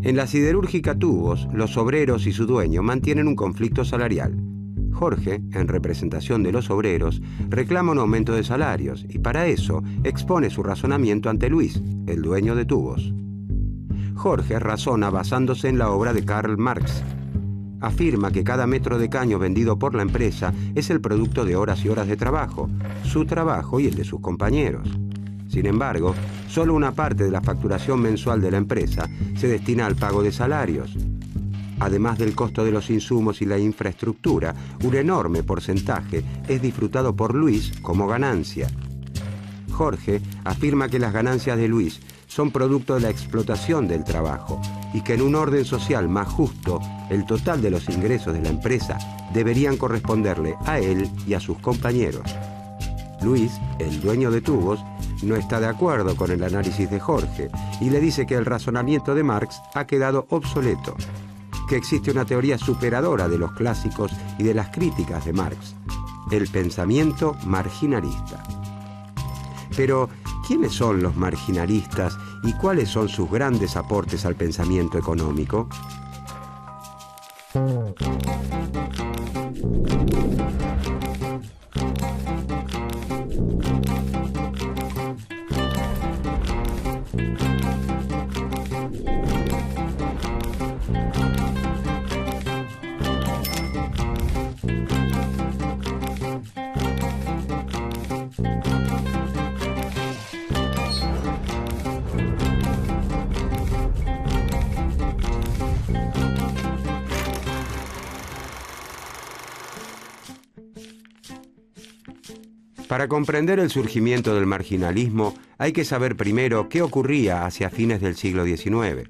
En la siderúrgica Tubos, los obreros y su dueño mantienen un conflicto salarial. Jorge, en representación de los obreros, reclama un aumento de salarios y para eso expone su razonamiento ante Luis, el dueño de Tubos. Jorge razona basándose en la obra de Karl Marx. Afirma que cada metro de caño vendido por la empresa es el producto de horas y horas de trabajo, su trabajo y el de sus compañeros. Sin embargo, solo una parte de la facturación mensual de la empresa se destina al pago de salarios. Además del costo de los insumos y la infraestructura, un enorme porcentaje es disfrutado por Luis como ganancia. Jorge afirma que las ganancias de Luis son producto de la explotación del trabajo y que en un orden social más justo, el total de los ingresos de la empresa deberían corresponderle a él y a sus compañeros. Luis, el dueño de Tubos, no está de acuerdo con el análisis de Jorge y le dice que el razonamiento de Marx ha quedado obsoleto, que existe una teoría superadora de los clásicos y de las críticas de Marx, el pensamiento marginalista. Pero, ¿quiénes son los marginalistas y cuáles son sus grandes aportes al pensamiento económico? Para comprender el surgimiento del marginalismo, hay que saber primero qué ocurría hacia fines del siglo XIX.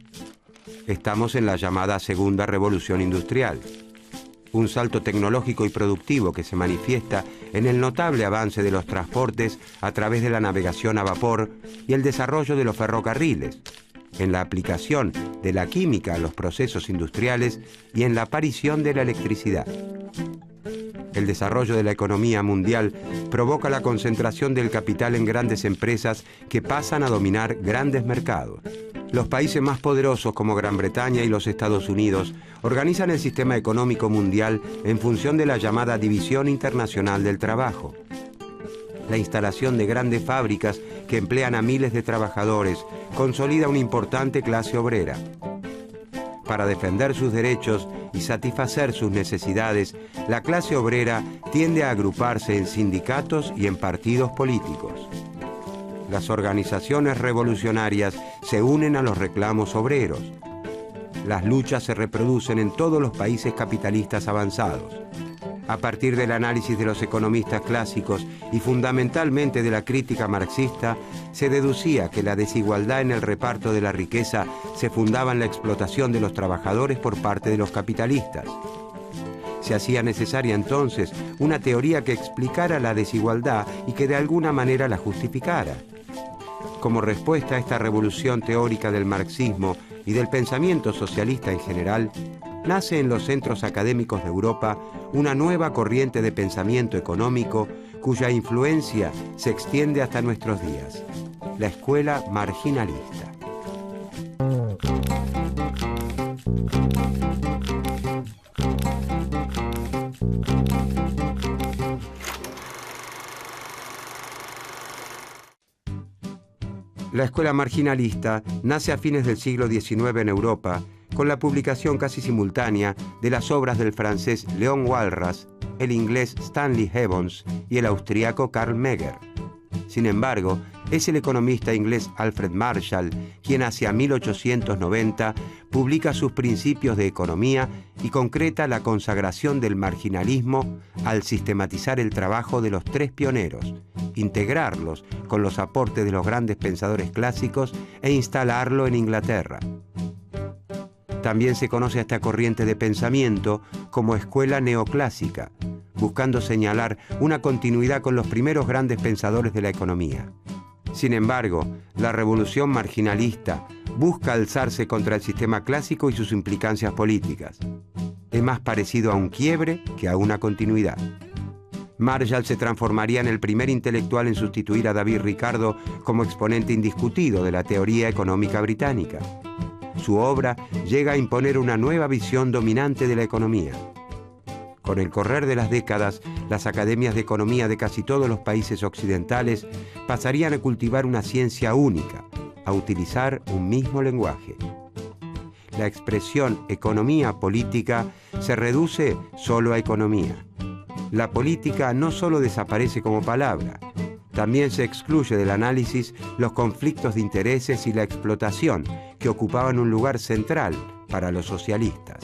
Estamos en la llamada Segunda Revolución Industrial, un salto tecnológico y productivo que se manifiesta en el notable avance de los transportes a través de la navegación a vapor y el desarrollo de los ferrocarriles, en la aplicación de la química a los procesos industriales y en la aparición de la electricidad. El desarrollo de la economía mundial provoca la concentración del capital en grandes empresas que pasan a dominar grandes mercados. Los países más poderosos como Gran Bretaña y los Estados Unidos organizan el sistema económico mundial en función de la llamada División Internacional del Trabajo. La instalación de grandes fábricas que emplean a miles de trabajadores consolida una importante clase obrera. Para defender sus derechos y satisfacer sus necesidades, la clase obrera tiende a agruparse en sindicatos y en partidos políticos. Las organizaciones revolucionarias se unen a los reclamos obreros. Las luchas se reproducen en todos los países capitalistas avanzados. A partir del análisis de los economistas clásicos y fundamentalmente de la crítica marxista, se deducía que la desigualdad en el reparto de la riqueza se fundaba en la explotación de los trabajadores por parte de los capitalistas. Se hacía necesaria entonces una teoría que explicara la desigualdad y que de alguna manera la justificara. Como respuesta a esta revolución teórica del marxismo y del pensamiento socialista en general, nace en los centros académicos de Europa una nueva corriente de pensamiento económico cuya influencia se extiende hasta nuestros días, la escuela marginalista. La escuela marginalista nace a fines del siglo XIX en Europa con la publicación casi simultánea de las obras del francés Léon Walras, el inglés Stanley Evans y el austríaco Karl Megger. Sin embargo, es el economista inglés Alfred Marshall quien hacia 1890 publica sus principios de economía y concreta la consagración del marginalismo al sistematizar el trabajo de los tres pioneros, integrarlos con los aportes de los grandes pensadores clásicos e instalarlo en Inglaterra. También se conoce a esta corriente de pensamiento como escuela neoclásica, buscando señalar una continuidad con los primeros grandes pensadores de la economía. Sin embargo, la revolución marginalista busca alzarse contra el sistema clásico y sus implicancias políticas. Es más parecido a un quiebre que a una continuidad. Marshall se transformaría en el primer intelectual en sustituir a David Ricardo como exponente indiscutido de la teoría económica británica. Su obra llega a imponer una nueva visión dominante de la economía. Con el correr de las décadas, las academias de economía de casi todos los países occidentales pasarían a cultivar una ciencia única, a utilizar un mismo lenguaje. La expresión economía política se reduce solo a economía. La política no solo desaparece como palabra, también se excluye del análisis los conflictos de intereses y la explotación que ocupaban un lugar central para los socialistas.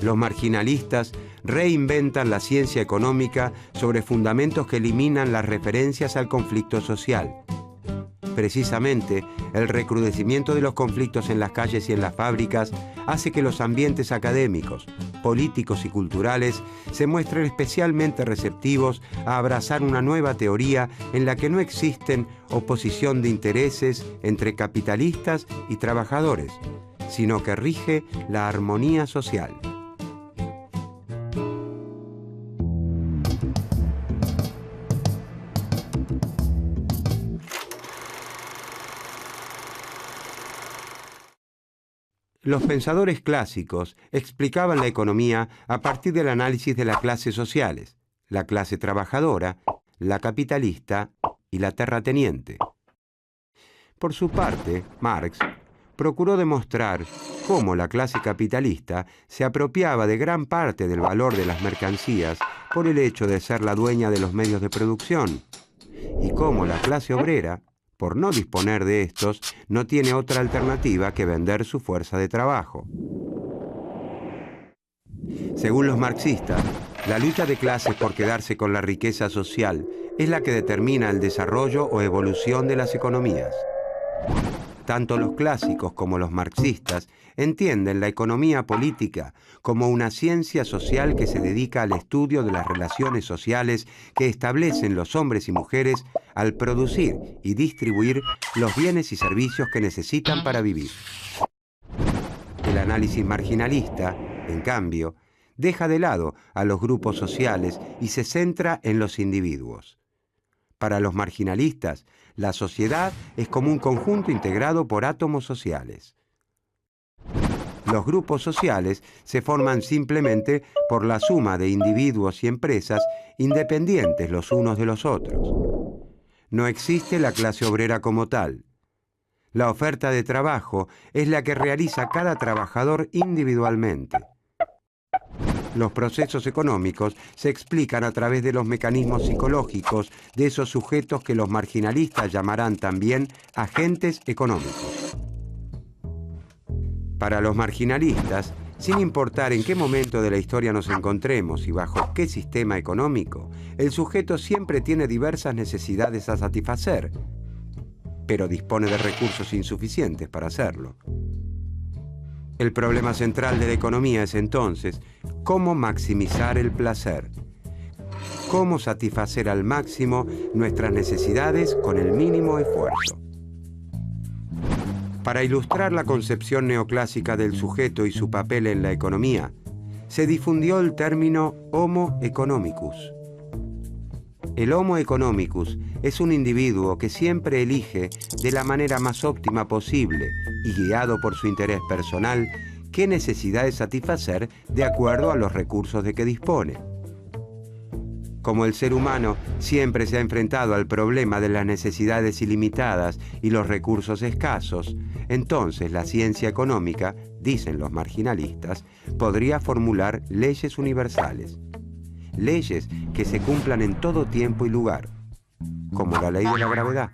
Los marginalistas reinventan la ciencia económica sobre fundamentos que eliminan las referencias al conflicto social. Precisamente, el recrudecimiento de los conflictos en las calles y en las fábricas hace que los ambientes académicos, políticos y culturales se muestren especialmente receptivos a abrazar una nueva teoría en la que no existen oposición de intereses entre capitalistas y trabajadores, sino que rige la armonía social. Los pensadores clásicos explicaban la economía a partir del análisis de las clases sociales, la clase trabajadora, la capitalista y la terrateniente. Por su parte, Marx procuró demostrar cómo la clase capitalista se apropiaba de gran parte del valor de las mercancías por el hecho de ser la dueña de los medios de producción, y cómo la clase obrera, por no disponer de estos, no tiene otra alternativa que vender su fuerza de trabajo. Según los marxistas, la lucha de clases por quedarse con la riqueza social es la que determina el desarrollo o evolución de las economías. Tanto los clásicos como los marxistas entienden la economía política como una ciencia social que se dedica al estudio de las relaciones sociales que establecen los hombres y mujeres al producir y distribuir los bienes y servicios que necesitan para vivir. El análisis marginalista, en cambio, deja de lado a los grupos sociales y se centra en los individuos. Para los marginalistas, la sociedad es como un conjunto integrado por átomos sociales. Los grupos sociales se forman simplemente por la suma de individuos y empresas independientes los unos de los otros. No existe la clase obrera como tal. La oferta de trabajo es la que realiza cada trabajador individualmente. Los procesos económicos se explican a través de los mecanismos psicológicos de esos sujetos que los marginalistas llamarán también agentes económicos. Para los marginalistas, sin importar en qué momento de la historia nos encontremos y bajo qué sistema económico, el sujeto siempre tiene diversas necesidades a satisfacer, pero dispone de recursos insuficientes para hacerlo. El problema central de la economía es entonces cómo maximizar el placer, cómo satisfacer al máximo nuestras necesidades con el mínimo esfuerzo. Para ilustrar la concepción neoclásica del sujeto y su papel en la economía, se difundió el término Homo economicus. El Homo economicus es un individuo que siempre elige de la manera más óptima posible y guiado por su interés personal qué necesidades satisfacer de acuerdo a los recursos de que dispone. Como el ser humano siempre se ha enfrentado al problema de las necesidades ilimitadas y los recursos escasos, entonces la ciencia económica, dicen los marginalistas, podría formular leyes universales. Leyes que se cumplan en todo tiempo y lugar, como la ley de la gravedad.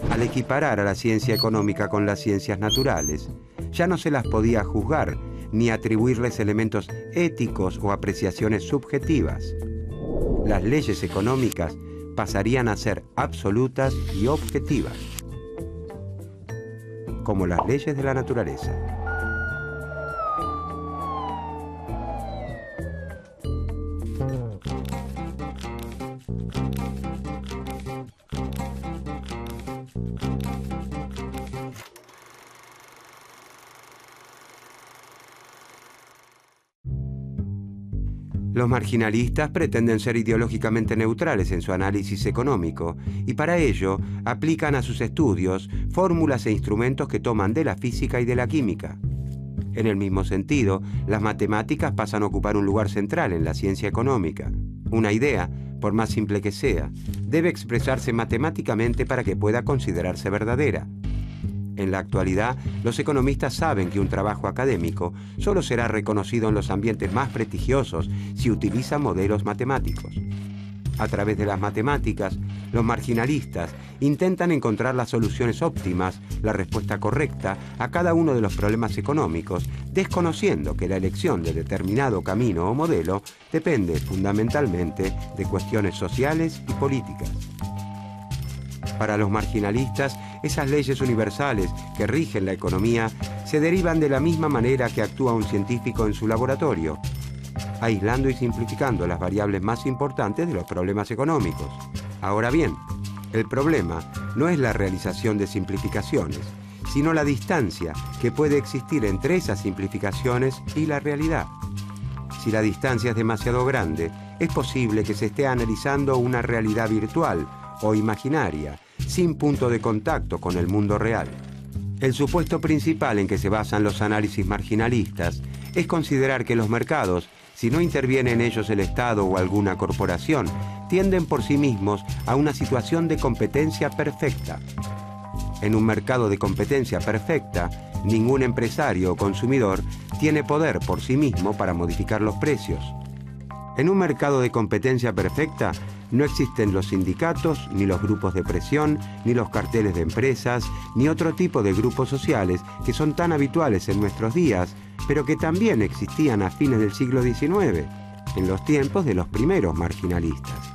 Al equiparar a la ciencia económica con las ciencias naturales, ya no se las podía juzgar ni atribuirles elementos éticos o apreciaciones subjetivas. Las leyes económicas pasarían a ser absolutas y objetivas, como las leyes de la naturaleza. Los marginalistas pretenden ser ideológicamente neutrales en su análisis económico y para ello aplican a sus estudios fórmulas e instrumentos que toman de la física y de la química. En el mismo sentido, las matemáticas pasan a ocupar un lugar central en la ciencia económica. Una idea, por más simple que sea, debe expresarse matemáticamente para que pueda considerarse verdadera. En la actualidad, los economistas saben que un trabajo académico solo será reconocido en los ambientes más prestigiosos si utiliza modelos matemáticos. A través de las matemáticas, los marginalistas intentan encontrar las soluciones óptimas, la respuesta correcta a cada uno de los problemas económicos, desconociendo que la elección de determinado camino o modelo depende fundamentalmente de cuestiones sociales y políticas. Para los marginalistas, esas leyes universales que rigen la economía se derivan de la misma manera que actúa un científico en su laboratorio, aislando y simplificando las variables más importantes de los problemas económicos. Ahora bien, el problema no es la realización de simplificaciones, sino la distancia que puede existir entre esas simplificaciones y la realidad. Si la distancia es demasiado grande, es posible que se esté analizando una realidad virtual o imaginaria, sin punto de contacto con el mundo real. El supuesto principal en que se basan los análisis marginalistas es considerar que los mercados, si no interviene en ellos el Estado o alguna corporación, tienden por sí mismos a una situación de competencia perfecta. En un mercado de competencia perfecta, ningún empresario o consumidor tiene poder por sí mismo para modificar los precios. En un mercado de competencia perfecta, no existen los sindicatos, ni los grupos de presión, ni los carteles de empresas, ni otro tipo de grupos sociales que son tan habituales en nuestros días, pero que también existían a fines del siglo XIX, en los tiempos de los primeros marginalistas.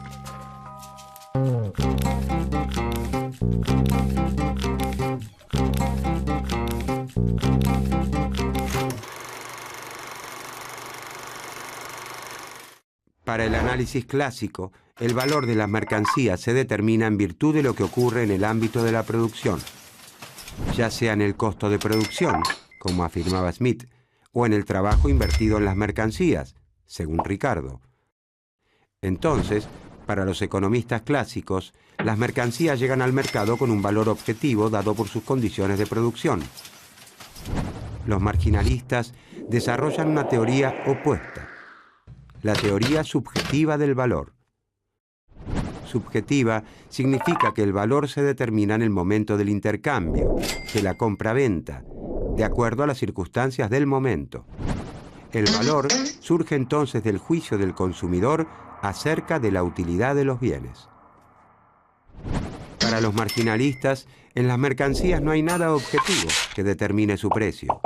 Para el análisis clásico, el valor de las mercancías se determina en virtud de lo que ocurre en el ámbito de la producción, ya sea en el costo de producción, como afirmaba Smith, o en el trabajo invertido en las mercancías, según Ricardo. Entonces, para los economistas clásicos, las mercancías llegan al mercado con un valor objetivo dado por sus condiciones de producción. Los marginalistas desarrollan una teoría opuesta, la teoría subjetiva del valor. Subjetiva significa que el valor se determina en el momento del intercambio, de la compra-venta, de acuerdo a las circunstancias del momento. El valor surge entonces del juicio del consumidor acerca de la utilidad de los bienes. Para los marginalistas, en las mercancías no hay nada objetivo que determine su precio.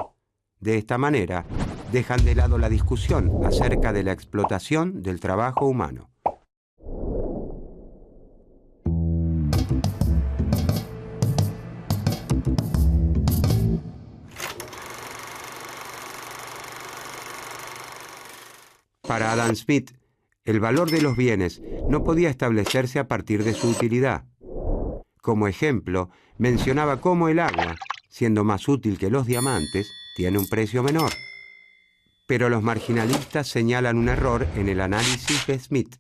De esta manera, dejan de lado la discusión acerca de la explotación del trabajo humano. Para Adam Smith, el valor de los bienes no podía establecerse a partir de su utilidad. Como ejemplo, mencionaba cómo el agua, siendo más útil que los diamantes, tiene un precio menor. Pero los marginalistas señalan un error en el análisis de Smith.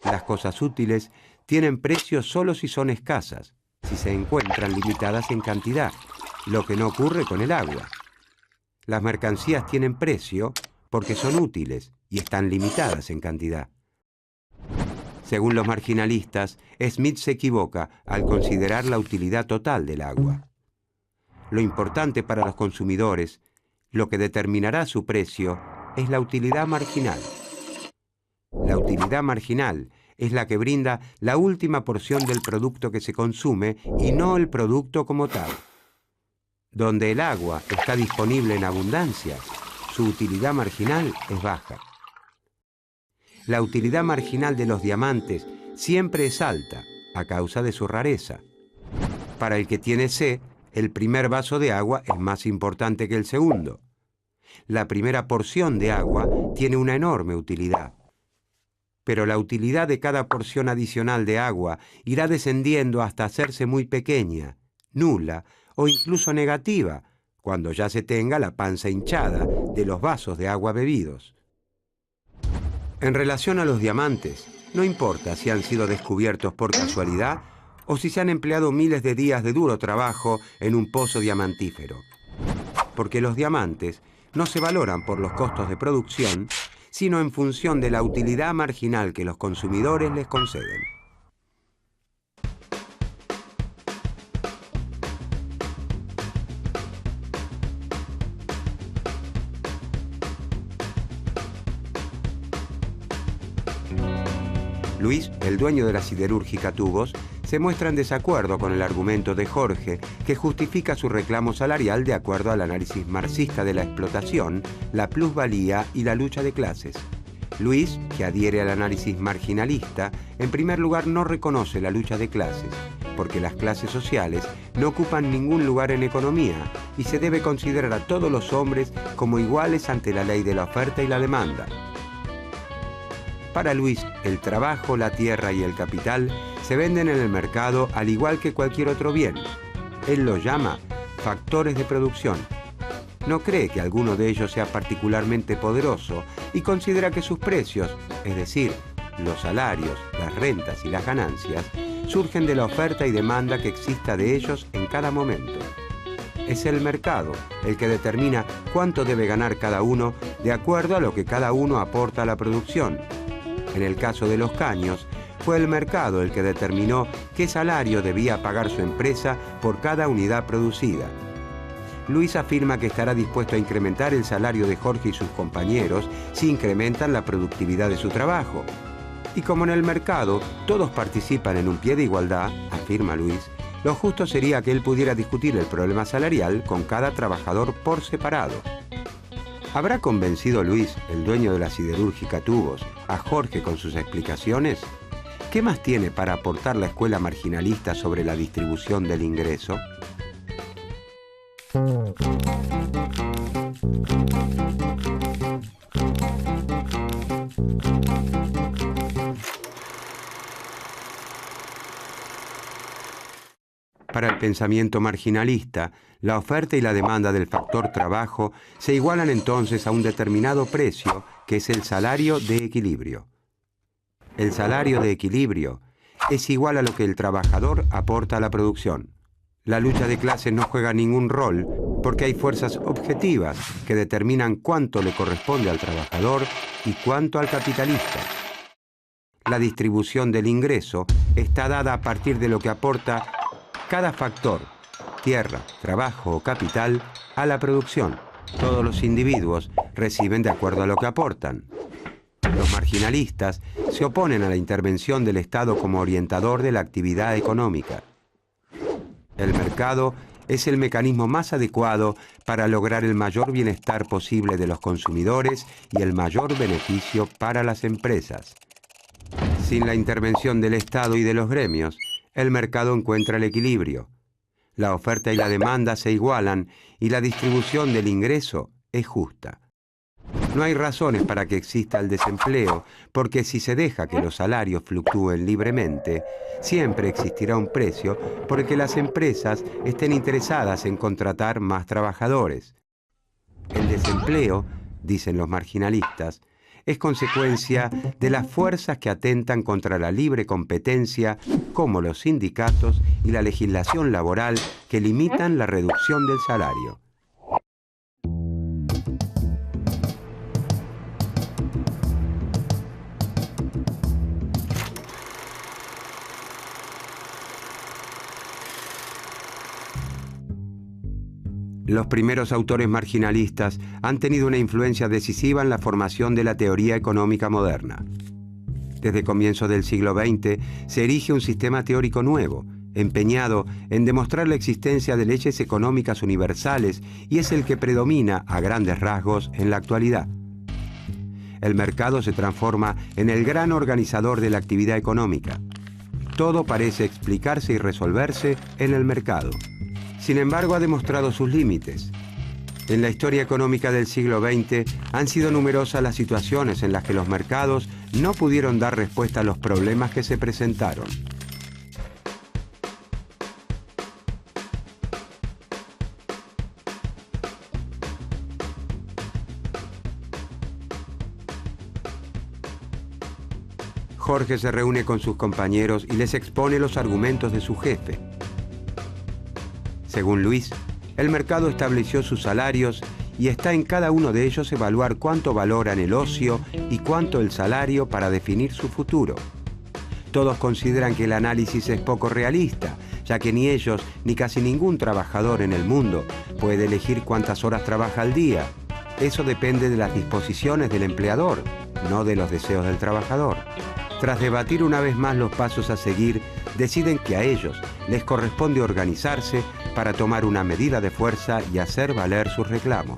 Las cosas útiles tienen precio solo si son escasas, si se encuentran limitadas en cantidad, lo que no ocurre con el agua. Las mercancías tienen precio porque son útiles y están limitadas en cantidad. Según los marginalistas, Smith se equivoca al considerar la utilidad total del agua. Lo importante para los consumidores, lo que determinará su precio, es la utilidad marginal. La utilidad marginal es la que brinda la última porción del producto que se consume y no el producto como tal. Donde el agua está disponible en abundancia, su utilidad marginal es baja. La utilidad marginal de los diamantes siempre es alta, a causa de su rareza. Para el que tiene sed, el primer vaso de agua es más importante que el segundo. La primera porción de agua tiene una enorme utilidad. Pero la utilidad de cada porción adicional de agua irá descendiendo hasta hacerse muy pequeña, nula o incluso negativa, cuando ya se tenga la panza hinchada de los vasos de agua bebidos. En relación a los diamantes, no importa si han sido descubiertos por casualidad o si se han empleado miles de días de duro trabajo en un pozo diamantífero. Porque los diamantes no se valoran por los costos de producción, sino en función de la utilidad marginal que los consumidores les conceden. Luis, el dueño de la siderúrgica Tubos, se muestra en desacuerdo con el argumento de Jorge, que justifica su reclamo salarial de acuerdo al análisis marxista de la explotación, la plusvalía y la lucha de clases. Luis, que adhiere al análisis marginalista, en primer lugar no reconoce la lucha de clases, porque las clases sociales no ocupan ningún lugar en economía y se debe considerar a todos los hombres como iguales ante la ley de la oferta y la demanda. Para Luis, el trabajo, la tierra y el capital se venden en el mercado al igual que cualquier otro bien. Él los llama factores de producción. No cree que alguno de ellos sea particularmente poderoso y considera que sus precios, es decir, los salarios, las rentas y las ganancias, surgen de la oferta y demanda que exista de ellos en cada momento. Es el mercado el que determina cuánto debe ganar cada uno de acuerdo a lo que cada uno aporta a la producción. En el caso de los caños, fue el mercado el que determinó qué salario debía pagar su empresa por cada unidad producida. Luis afirma que estará dispuesto a incrementar el salario de Jorge y sus compañeros si incrementan la productividad de su trabajo. Y como en el mercado todos participan en un pie de igualdad, afirma Luis, lo justo sería que él pudiera discutir el problema salarial con cada trabajador por separado. ¿Habrá convencido Luis, el dueño de la siderúrgica Tubos, a Jorge con sus explicaciones? ¿Qué más tiene para aportar la escuela marginalista sobre la distribución del ingreso? Para el pensamiento marginalista, la oferta y la demanda del factor trabajo se igualan entonces a un determinado precio, que es el salario de equilibrio. El salario de equilibrio es igual a lo que el trabajador aporta a la producción. La lucha de clases no juega ningún rol porque hay fuerzas objetivas que determinan cuánto le corresponde al trabajador y cuánto al capitalista. La distribución del ingreso está dada a partir de lo que aporta cada factor, tierra, trabajo o capital, a la producción. Todos los individuos reciben de acuerdo a lo que aportan. Los marginalistas se oponen a la intervención del Estado como orientador de la actividad económica. El mercado es el mecanismo más adecuado para lograr el mayor bienestar posible de los consumidores y el mayor beneficio para las empresas. Sin la intervención del Estado y de los gremios, el mercado encuentra el equilibrio. La oferta y la demanda se igualan y la distribución del ingreso es justa. No hay razones para que exista el desempleo, porque si se deja que los salarios fluctúen libremente, siempre existirá un precio por el que las empresas estén interesadas en contratar más trabajadores. El desempleo, dicen los marginalistas, es consecuencia de las fuerzas que atentan contra la libre competencia, como los sindicatos y la legislación laboral que limitan la reducción del salario. Los primeros autores marginalistas han tenido una influencia decisiva en la formación de la teoría económica moderna. Desde comienzos del siglo XX se erige un sistema teórico nuevo, empeñado en demostrar la existencia de leyes económicas universales, y es el que predomina a grandes rasgos en la actualidad. El mercado se transforma en el gran organizador de la actividad económica. Todo parece explicarse y resolverse en el mercado. Sin embargo, ha demostrado sus límites. En la historia económica del siglo XX han sido numerosas las situaciones en las que los mercados no pudieron dar respuesta a los problemas que se presentaron. Jorge se reúne con sus compañeros y les expone los argumentos de su jefe. Según Luis, el mercado estableció sus salarios y está en cada uno de ellos evaluar cuánto valoran el ocio y cuánto el salario para definir su futuro. Todos consideran que el análisis es poco realista, ya que ni ellos ni casi ningún trabajador en el mundo puede elegir cuántas horas trabaja al día. Eso depende de las disposiciones del empleador, no de los deseos del trabajador. Tras debatir una vez más los pasos a seguir, deciden que a ellos les corresponde organizarse para tomar una medida de fuerza y hacer valer sus reclamos.